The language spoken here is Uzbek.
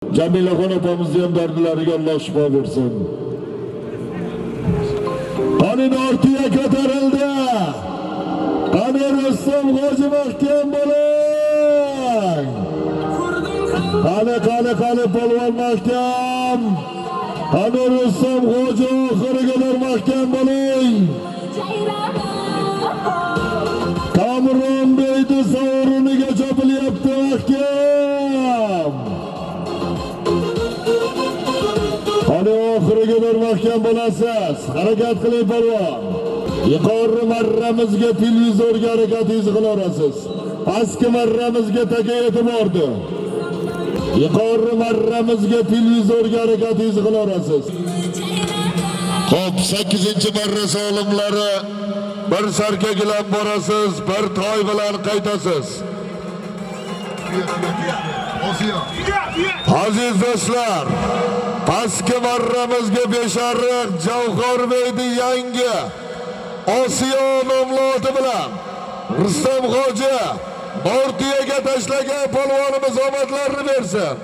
Jamilaxon opamizni ham dardlariga Alloh shifo bersin. Qani ortiga ko'tarildi. Qani Rustam G'oji mahkam bo'ling. Qani polvon mahkam. Qani Rustam G'oji oxirigalar mahkam bo'ling. Kamron Beydi sovriniga chopilyapti mahkam. Qani oxirigalar mahkam bo'lasiz. Harakat qiling polvon. Yuqori marramizga televizorga harakatingizni qila olasiz. Pastki marramizga taka e'tibordi. Yuqori marramizga televizorga harakatingizni qila olasiz. Xo'p, 8-marra olimlari bir sarka bilan borasiz, bir toy bilan qaytasiz. Aziz do'stlar, pastki marramizga Beshariq Javhorbeydi yangi Osiyo nomloti bilan Rustam G'oji Nortiyaga tashlagan polvonimiz omadlarini bersin.